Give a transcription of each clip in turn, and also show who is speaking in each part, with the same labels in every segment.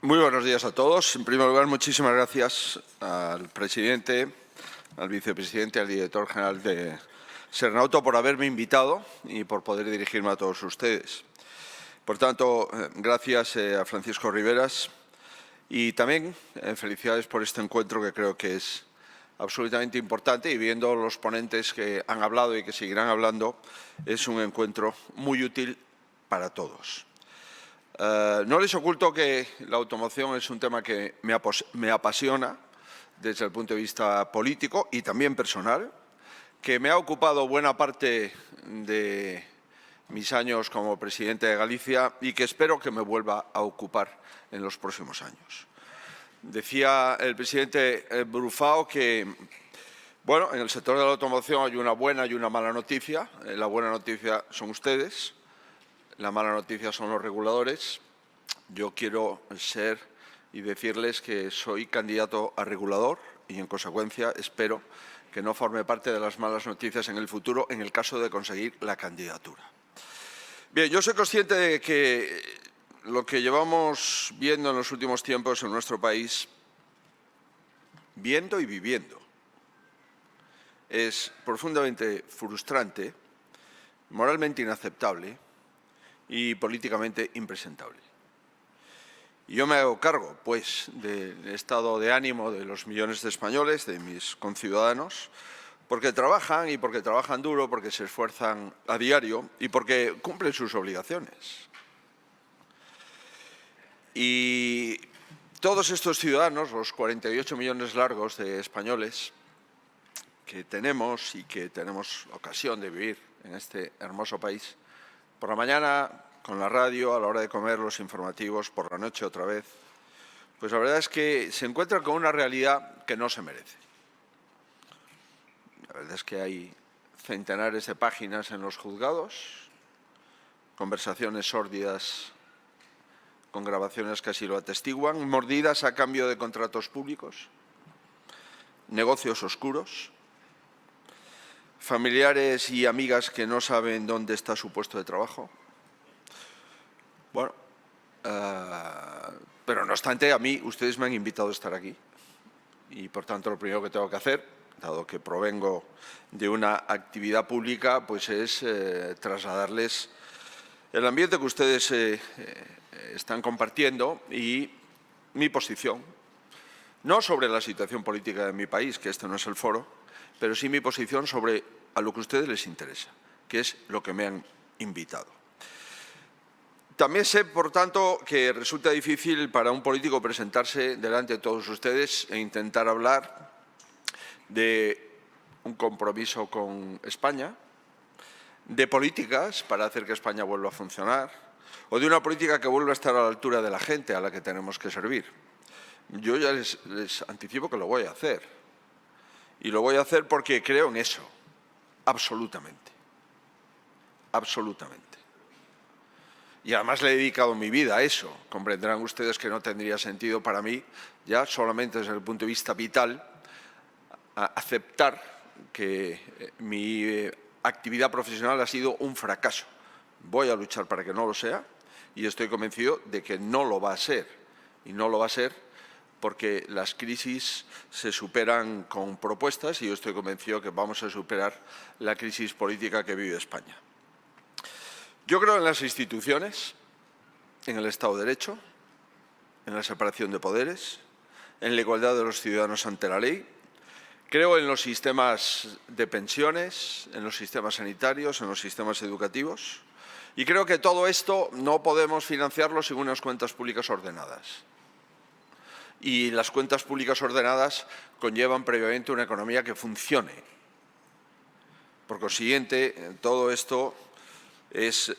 Speaker 1: Muy buenos días a todos. En primer lugar, muchísimas gracias al presidente, al vicepresidente, al director general de Sernauto por haberme invitado y por poder dirigirme a todos ustedes. Por tanto, gracias a Francisco Riveras y también felicidades por este encuentro que creo que es absolutamente importante y viendo los ponentes que han hablado y que seguirán hablando, es un encuentro muy útil para todos. No les oculto que la automoción es un tema que me apasiona desde el punto de vista político y también personal, que me ha ocupado buena parte de mis años como presidente de Galicia y que espero que me vuelva a ocupar en los próximos años. Decía el presidente Brufao que, bueno, en el sector de la automoción hay una buena y una mala noticia. La buena noticia son ustedes. La mala noticia son los reguladores. Yo quiero ser y decirles que soy candidato a regulador y, en consecuencia, espero que no forme parte de las malas noticias en el futuro en el caso de conseguir la candidatura. Bien, yo soy consciente de que lo que llevamos viendo en los últimos tiempos en nuestro país, viendo y viviendo, es profundamente frustrante, moralmente inaceptable y políticamente impresentable. Y yo me hago cargo, pues, del estado de ánimo de los millones de españoles, de mis conciudadanos, porque trabajan y porque trabajan duro, porque se esfuerzan a diario y porque cumplen sus obligaciones. Y todos estos ciudadanos, los 48 millones largos de españoles que tenemos y que tenemos ocasión de vivir en este hermoso país, por la mañana, con la radio, a la hora de comer, los informativos, por la noche otra vez, pues la verdad es que se encuentran con una realidad que no se merece. La verdad es que hay centenares de páginas en los juzgados, conversaciones sórdidas con grabaciones que así lo atestiguan, mordidas a cambio de contratos públicos, negocios oscuros, familiares y amigas que no saben dónde está su puesto de trabajo. Bueno, pero no obstante, a mí ustedes me han invitado a estar aquí y, por tanto, lo primero que tengo que hacer, dado que provengo de una actividad pública, pues es trasladarles el ambiente que ustedes están compartiendo y mi posición, no sobre la situación política de mi país, que este no es el foro, pero sí mi posición sobre a lo que a ustedes les interesa, que es lo que me han invitado. También sé, por tanto, que resulta difícil para un político presentarse delante de todos ustedes e intentar hablar de un compromiso con España, de políticas para hacer que España vuelva a funcionar o de una política que vuelva a estar a la altura de la gente a la que tenemos que servir. Yo ya les anticipo que lo voy a hacer. Y lo voy a hacer porque creo en eso, absolutamente. Absolutamente. Y además le he dedicado mi vida a eso. Comprenderán ustedes que no tendría sentido para mí, ya solamente desde el punto de vista vital, aceptar que mi actividad profesional ha sido un fracaso. Voy a luchar para que no lo sea y estoy convencido de que no lo va a ser. Y no lo va a ser porque las crisis se superan con propuestas y yo estoy convencido que vamos a superar la crisis política que vive España. Yo creo en las instituciones, en el Estado de Derecho, en la separación de poderes, en la igualdad de los ciudadanos ante la ley. Creo en los sistemas de pensiones, en los sistemas sanitarios, en los sistemas educativos. Y creo que todo esto no podemos financiarlo sin unas cuentas públicas ordenadas. Y las cuentas públicas ordenadas conllevan previamente una economía que funcione. Por consiguiente, todo esto es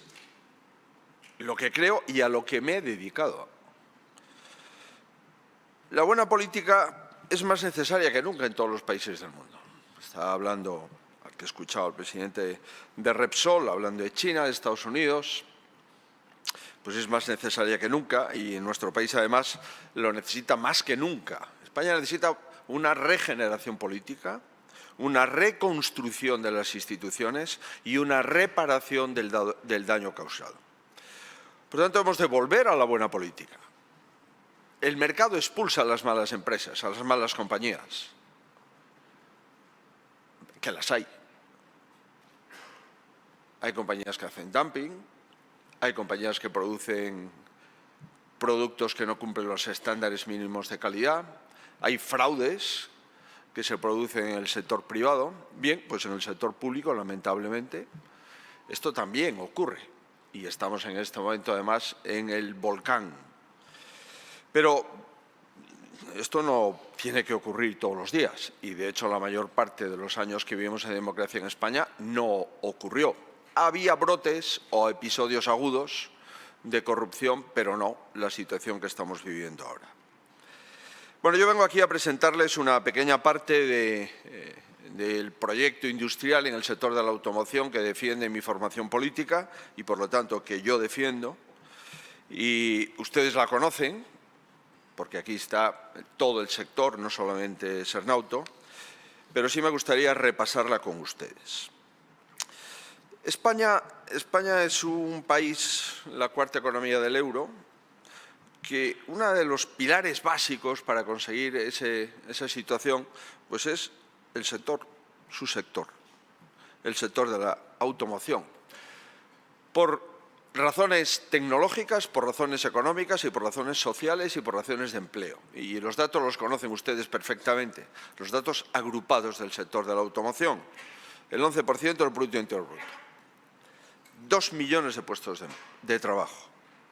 Speaker 1: lo que creo y a lo que me he dedicado. La buena política es más necesaria que nunca en todos los países del mundo. Estaba hablando, al que he escuchado al presidente de Repsol, hablando de China, de Estados Unidos. Pues es más necesaria que nunca y en nuestro país, además, lo necesita más que nunca. España necesita una regeneración política, una reconstrucción de las instituciones y una reparación del daño causado. Por lo tanto, hemos de volver a la buena política. el mercado expulsa a las malas empresas, a las malas compañías, que las hay. Hay compañías que hacen dumping, hay compañías que producen productos que no cumplen los estándares mínimos de calidad, hay fraudes que se producen en el sector privado. Bien, pues en el sector público, lamentablemente, esto también ocurre. Y estamos en este momento, además, en el volcán. Pero esto no tiene que ocurrir todos los días. Y, de hecho, la mayor parte de los años que vivimos en democracia en España no ocurrió. Había brotes o episodios agudos de corrupción, pero no la situación que estamos viviendo ahora. Bueno, yo vengo aquí a presentarles una pequeña parte del proyecto industrial en el sector de la automoción que defiende mi formación política y, por lo tanto, que yo defiendo. Y ustedes la conocen, porque aquí está todo el sector, no solamente Sernauto, pero sí me gustaría repasarla con ustedes. España es un país, la cuarta economía del euro, que uno de los pilares básicos para conseguir esa situación pues es el sector, su sector, el sector de la automoción. Por razones tecnológicas, por razones económicas y por razones sociales y por razones de empleo. Y los datos los conocen ustedes perfectamente, los datos agrupados del sector de la automoción. El 11% del Producto Interior Bruto. 2 millones de puestos de trabajo.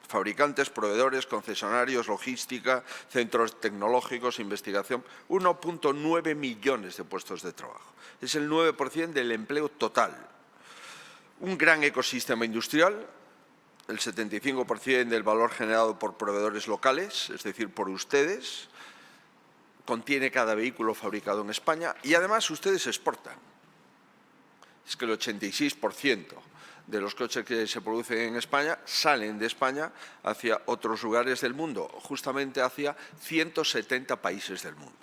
Speaker 1: Fabricantes, proveedores, concesionarios, logística, centros tecnológicos, investigación. 1,9 millones de puestos de trabajo. Es el 9% del empleo total. Un gran ecosistema industrial. El 75% del valor generado por proveedores locales, es decir, por ustedes, contiene cada vehículo fabricado en España y además ustedes exportan. Es que el 86% de los coches que se producen en España salen de España hacia otros lugares del mundo, justamente hacia 170 países del mundo.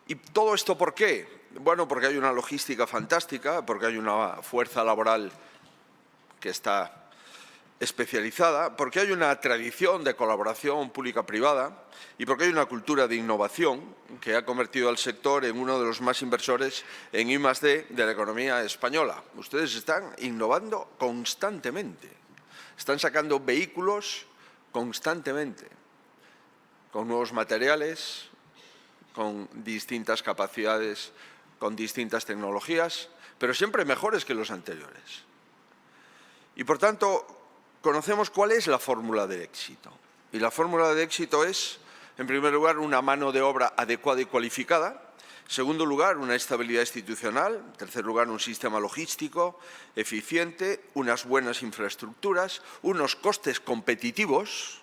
Speaker 1: ¿Y todo esto por qué? Bueno, porque hay una logística fantástica, porque hay una fuerza laboral que está especializada, porque hay una tradición de colaboración pública-privada y porque hay una cultura de innovación que ha convertido al sector en uno de los más inversores en I+D de la economía española. Ustedes están innovando constantemente, están sacando vehículos constantemente, con nuevos materiales, con distintas capacidades, con distintas tecnologías, pero siempre mejores que los anteriores. Y, por tanto, conocemos cuál es la fórmula de éxito. Y la fórmula de éxito es, en primer lugar, una mano de obra adecuada y cualificada. En segundo lugar, una estabilidad institucional. En tercer lugar, un sistema logístico eficiente, unas buenas infraestructuras, unos costes competitivos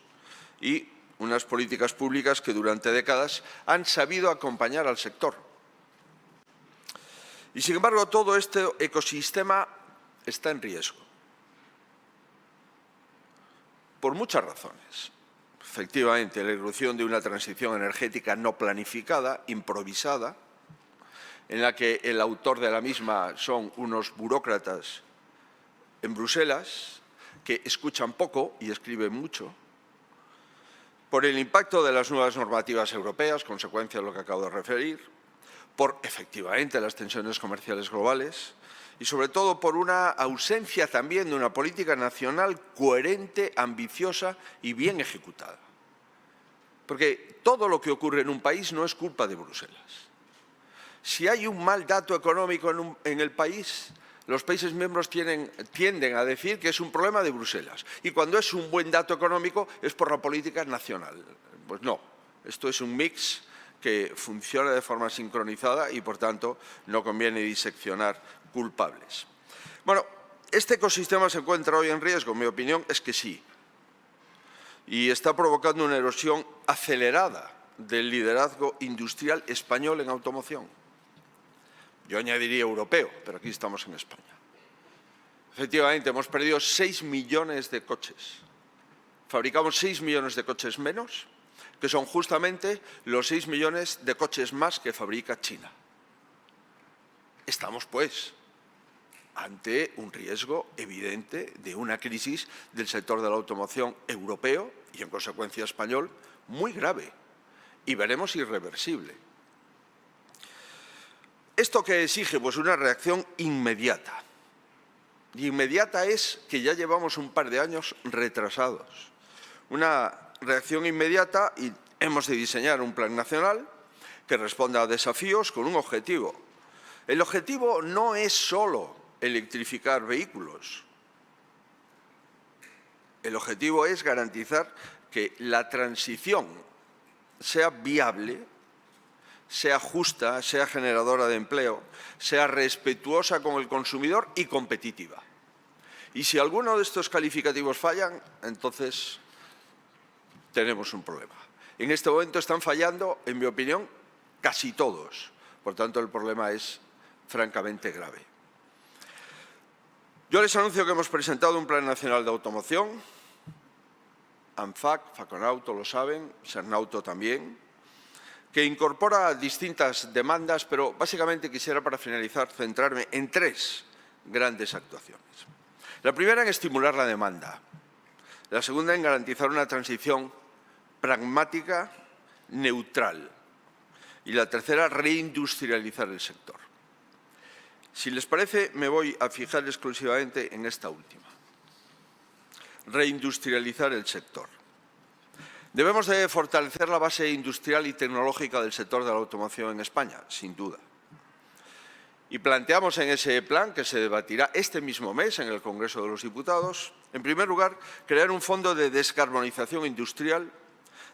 Speaker 1: y unas políticas públicas que durante décadas han sabido acompañar al sector. Y, sin embargo, todo este ecosistema está en riesgo. Por muchas razones. Efectivamente, la irrupción de una transición energética no planificada, improvisada, en la que el autor de la misma son unos burócratas en Bruselas que escuchan poco y escriben mucho. Por el impacto de las nuevas normativas europeas, consecuencia de lo que acabo de referir, por, efectivamente, las tensiones comerciales globales, y sobre todo por una ausencia también de una política nacional coherente, ambiciosa y bien ejecutada. Porque todo lo que ocurre en un país no es culpa de Bruselas. Si hay un mal dato económico en el país, los países miembros tienden a decir que es un problema de Bruselas. Y cuando es un buen dato económico es por la política nacional. Pues no, esto es un mix que funciona de forma sincronizada y, por tanto, no conviene diseccionar culpables. Bueno, ¿este ecosistema se encuentra hoy en riesgo? Mi opinión es que sí. Y está provocando una erosión acelerada del liderazgo industrial español en automoción. Yo añadiría europeo, pero aquí estamos en España. Efectivamente, hemos perdido 6 millones de coches. Fabricamos 6 millones de coches menos, que son justamente los 6 millones de coches más que fabrica China. Estamos, pues, ante un riesgo evidente de una crisis del sector de la automoción europeo y, en consecuencia, español, muy grave y veremos irreversible. ¿Esto qué exige? Pues una reacción inmediata. Y inmediata es que ya llevamos un par de años retrasados. Una reacción inmediata y hemos de diseñar un plan nacional que responda a desafíos con un objetivo. El objetivo no es solo electrificar vehículos. El objetivo es garantizar que la transición sea viable, sea justa, sea generadora de empleo, sea respetuosa con el consumidor y competitiva. Y si alguno de estos calificativos fallan, entonces tenemos un problema. En este momento están fallando, en mi opinión, casi todos. Por tanto, el problema es francamente grave. Yo les anuncio que hemos presentado un Plan Nacional de Automoción. ANFAC, Faconauto lo saben, Sernauto también, que incorpora distintas demandas, pero básicamente quisiera, para finalizar, centrarme en tres grandes actuaciones. La primera en estimular la demanda, la segunda en garantizar una transición pragmática, neutral, y la tercera, reindustrializar el sector. Si les parece, me voy a fijar exclusivamente en esta última. Reindustrializar el sector. Debemos de fortalecer la base industrial y tecnológica del sector de la automoción en España, sin duda. Y planteamos en ese plan, que se debatirá este mismo mes en el Congreso de los Diputados, en primer lugar, crear un fondo de descarbonización industrial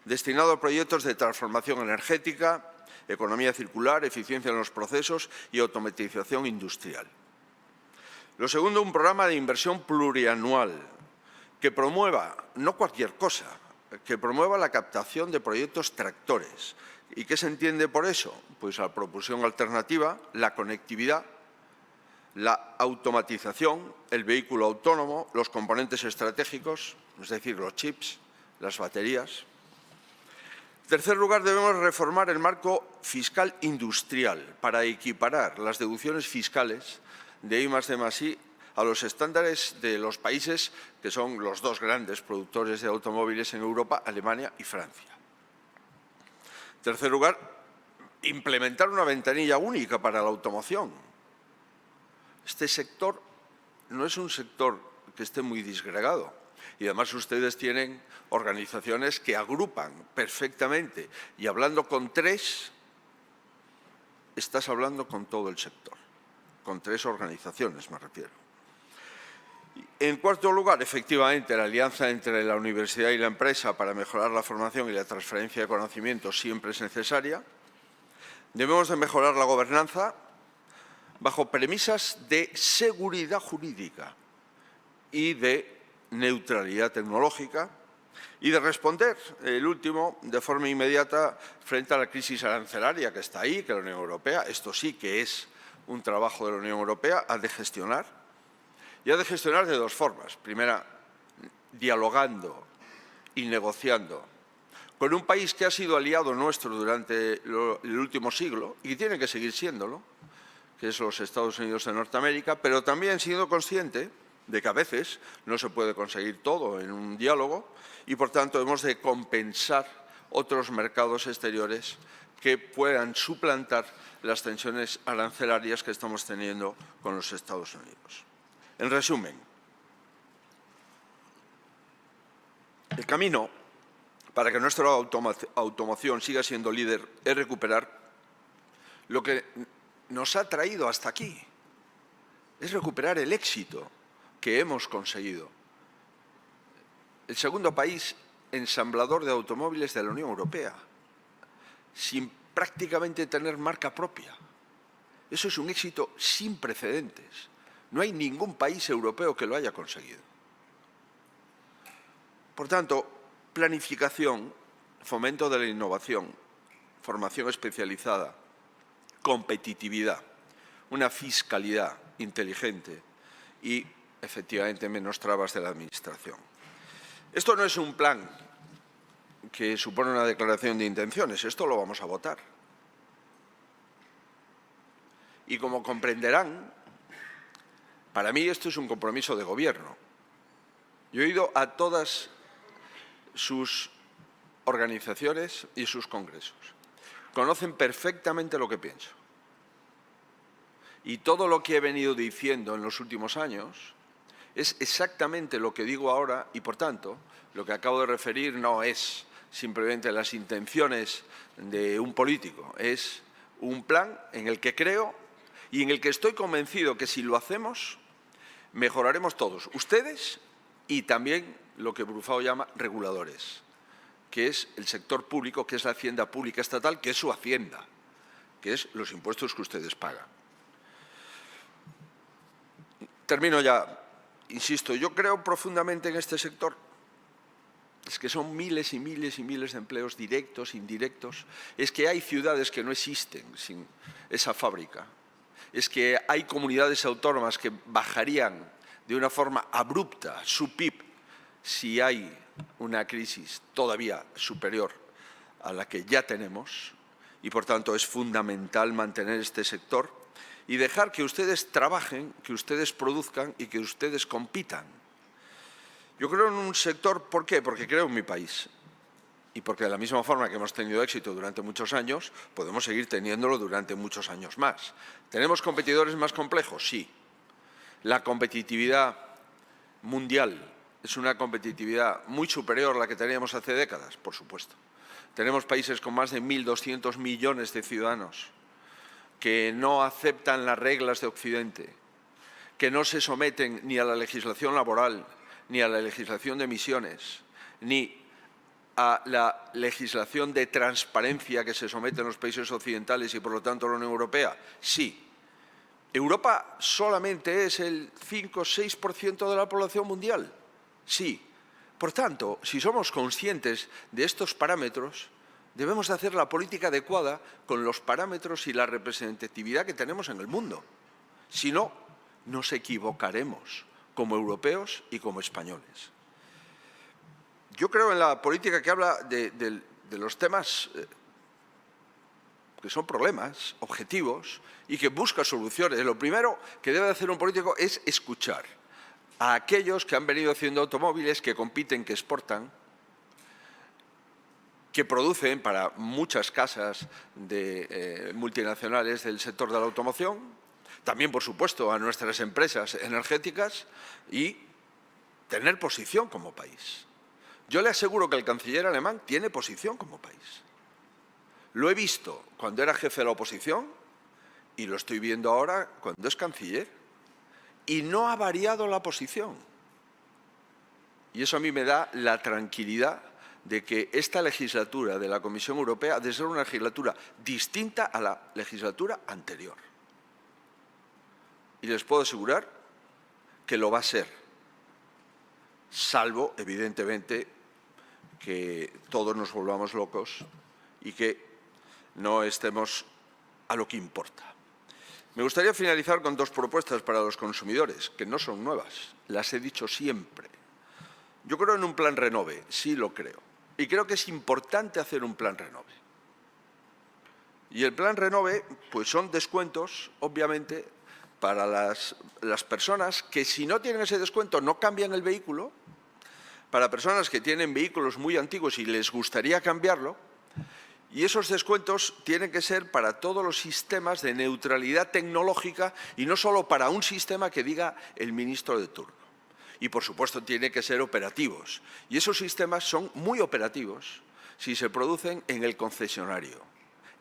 Speaker 1: destinado a proyectos de transformación energética, economía circular, eficiencia en los procesos y automatización industrial. Lo segundo, un programa de inversión plurianual que promueva, no cualquier cosa, que promueva la captación de proyectos tractores. ¿Y qué se entiende por eso? Pues la propulsión alternativa, la conectividad, la automatización, el vehículo autónomo, los componentes estratégicos, es decir, los chips, las baterías. En tercer lugar, debemos reformar el marco fiscal industrial para equiparar las deducciones fiscales de I+D+I a los estándares de los países que son los dos grandes productores de automóviles en Europa, Alemania y Francia. En tercer lugar, implementar una ventanilla única para la automoción. Este sector no es un sector que esté muy disgregado y además ustedes tienen organizaciones que agrupan perfectamente y hablando con tres, estás hablando con todo el sector, con tres organizaciones me refiero. En cuarto lugar, efectivamente, la alianza entre la universidad y la empresa para mejorar la formación y la transferencia de conocimiento siempre es necesaria. Debemos de mejorar la gobernanza bajo premisas de seguridad jurídica y de neutralidad tecnológica y de responder, el último, de forma inmediata frente a la crisis arancelaria que está ahí, que la Unión Europea, esto sí que es un trabajo de la Unión Europea, ha de gestionar. Y ha de gestionar de dos formas. Primera, dialogando y negociando con un país que ha sido aliado nuestro durante el último siglo y que tiene que seguir siéndolo, que es los Estados Unidos de Norteamérica, pero también siendo consciente de que a veces no se puede conseguir todo en un diálogo y, por tanto, hemos de compensar otros mercados exteriores que puedan suplantar las tensiones arancelarias que estamos teniendo con los Estados Unidos. En resumen, el camino para que nuestra automoción siga siendo líder es recuperar lo que nos ha traído hasta aquí, es recuperar el éxito que hemos conseguido. El segundo país ensamblador de automóviles de la Unión Europea, sin prácticamente tener marca propia. Eso es un éxito sin precedentes. No hay ningún país europeo que lo haya conseguido. Por tanto, planificación, fomento de la innovación, formación especializada, competitividad, una fiscalidad inteligente y, efectivamente, menos trabas de la Administración. Esto no es un plan que supone una declaración de intenciones, esto lo vamos a votar. Y como comprenderán, para mí esto es un compromiso de gobierno. Yo he ido a todas sus organizaciones y sus congresos. Conocen perfectamente lo que pienso. Y todo lo que he venido diciendo en los últimos años es exactamente lo que digo ahora y, por tanto, lo que acabo de referir no es simplemente las intenciones de un político, es un plan en el que creo y en el que estoy convencido que si lo hacemos mejoraremos todos, ustedes y también lo que Brufao llama reguladores, que es el sector público, que es la hacienda pública estatal, que es su hacienda, que es los impuestos que ustedes pagan. Termino ya. Insisto, yo creo profundamente en este sector. Es que son miles y miles y miles de empleos directos, indirectos. Es que hay ciudades que no existen sin esa fábrica. Es que hay comunidades autónomas que bajarían de una forma abrupta su PIB si hay una crisis todavía superior a la que ya tenemos. Y, por tanto, es fundamental mantener este sector y dejar que ustedes trabajen, que ustedes produzcan y que ustedes compitan. Yo creo en un sector, ¿por qué? Porque creo en mi país y porque de la misma forma que hemos tenido éxito durante muchos años, podemos seguir teniéndolo durante muchos años más. ¿Tenemos competidores más complejos? Sí. La competitividad mundial es una competitividad muy superior a la que teníamos hace décadas, por supuesto. Tenemos países con más de 1.200 millones de ciudadanos que no aceptan las reglas de Occidente, que no se someten ni a la legislación laboral, ni a la legislación de emisiones, ni a la legislación de transparencia que se someten los países occidentales y, por lo tanto, la Unión Europea. Sí. ¿Europa solamente es el 5 o 6% de la población mundial? Sí. Por tanto, si somos conscientes de estos parámetros, debemos de hacer la política adecuada con los parámetros y la representatividad que tenemos en el mundo. Si no, nos equivocaremos como europeos y como españoles. Yo creo en la política que habla de los temas que son problemas objetivos y que busca soluciones. Lo primero que debe hacer un político es escuchar a aquellos que han venido haciendo automóviles, que compiten, que exportan, que producen para muchas casas de multinacionales del sector de la automoción, también, por supuesto, a nuestras empresas energéticas y tener posición como país. Yo le aseguro que el canciller alemán tiene posición como país. Lo he visto cuando era jefe de la oposición y lo estoy viendo ahora cuando es canciller. Y no ha variado la posición. Y eso a mí me da la tranquilidad de que esta legislatura de la Comisión Europea ha de ser una legislatura distinta a la legislatura anterior. Y les puedo asegurar que lo va a ser, salvo, evidentemente, que todos nos volvamos locos y que no estemos a lo que importa. Me gustaría finalizar con dos propuestas para los consumidores, que no son nuevas, las he dicho siempre. Yo creo en un plan Renove, sí lo creo. Y creo que es importante hacer un plan Renove. Y el plan Renove, pues son descuentos, obviamente, para las personas que si no tienen ese descuento no cambian el vehículo, para personas que tienen vehículos muy antiguos y les gustaría cambiarlo, y esos descuentos tienen que ser para todos los sistemas de neutralidad tecnológica y no solo para un sistema que diga el ministro de turno. Y, por supuesto, tienen que ser operativos. Y esos sistemas son muy operativos si se producen en el concesionario,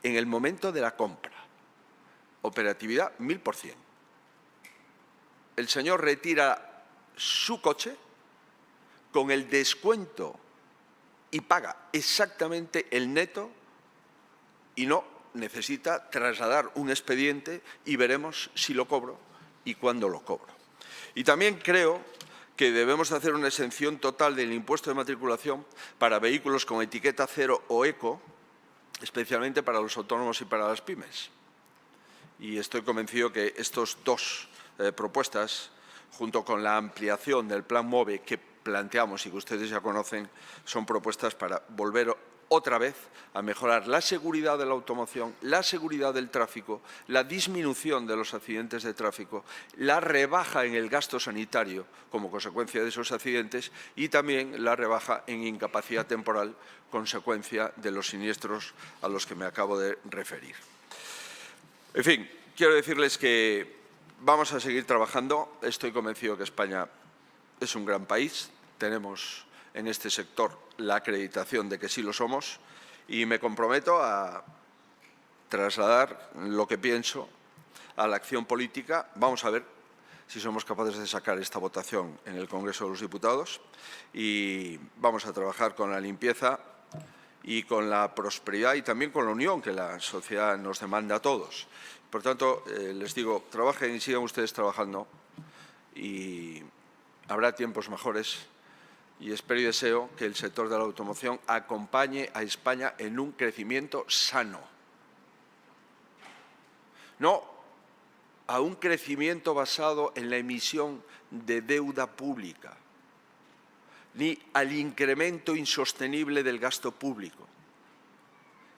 Speaker 1: en el momento de la compra. Operatividad 1000%. El señor retira su coche con el descuento y paga exactamente el neto y no necesita trasladar un expediente y veremos si lo cobro y cuándo lo cobro. Y también creo que debemos hacer una exención total del impuesto de matriculación para vehículos con etiqueta cero o eco, especialmente para los autónomos y para las pymes. Y estoy convencido que estas dos propuestas, junto con la ampliación del plan MOVE que planteamos y que ustedes ya conocen, son propuestas para volver otra vez a mejorar la seguridad de la automoción, la seguridad del tráfico, la disminución de los accidentes de tráfico, la rebaja en el gasto sanitario como consecuencia de esos accidentes y también la rebaja en incapacidad temporal consecuencia de los siniestros a los que me acabo de referir. En fin, quiero decirles que vamos a seguir trabajando. Estoy convencido que España es un gran país. Tenemos en este sector la acreditación de que sí lo somos y me comprometo a trasladar lo que pienso a la acción política. Vamos a ver si somos capaces de sacar esta votación en el Congreso de los Diputados y vamos a trabajar con la limpieza y con la prosperidad y también con la unión que la sociedad nos demanda a todos. Por tanto, les digo, trabajen y sigan ustedes trabajando y habrá tiempos mejores y espero y deseo que el sector de la automoción acompañe a España en un crecimiento sano. No a un crecimiento basado en la emisión de deuda pública, ni al incremento insostenible del gasto público.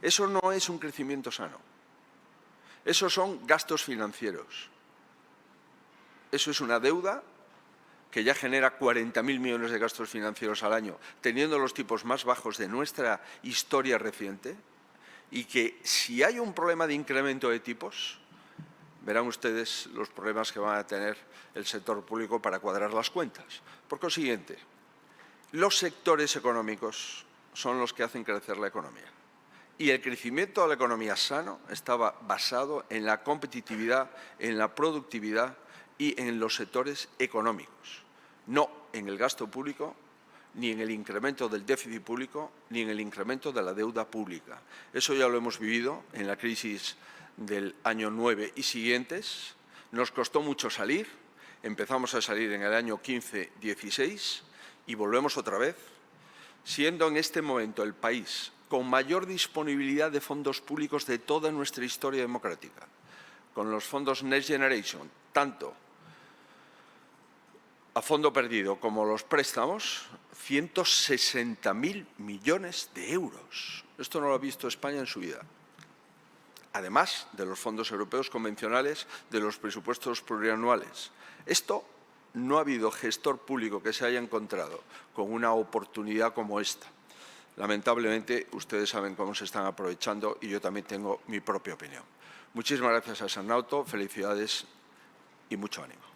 Speaker 1: Eso no es un crecimiento sano. Esos son gastos financieros. Eso es una deuda que ya genera 40.000 millones de gastos financieros al año, teniendo los tipos más bajos de nuestra historia reciente, y que si hay un problema de incremento de tipos, verán ustedes los problemas que van a tener el sector público para cuadrar las cuentas. Por consiguiente, los sectores económicos son los que hacen crecer la economía. Y el crecimiento de la economía sano estaba basado en la competitividad, en la productividad y en los sectores económicos, no en el gasto público, ni en el incremento del déficit público, ni en el incremento de la deuda pública. Eso ya lo hemos vivido en la crisis del año 9 y siguientes. Nos costó mucho salir, empezamos a salir en el año 15-16 y volvemos otra vez, siendo en este momento el país con mayor disponibilidad de fondos públicos de toda nuestra historia democrática, con los fondos Next Generation, tanto a fondo perdido como los préstamos, 160.000 millones de euros. Esto no lo ha visto España en su vida. Además de los fondos europeos convencionales, de los presupuestos plurianuales. Esto no ha habido gestor público que se haya encontrado con una oportunidad como esta. Lamentablemente, ustedes saben cómo se están aprovechando y yo también tengo mi propia opinión. Muchísimas gracias a Sarnauto, felicidades y mucho ánimo.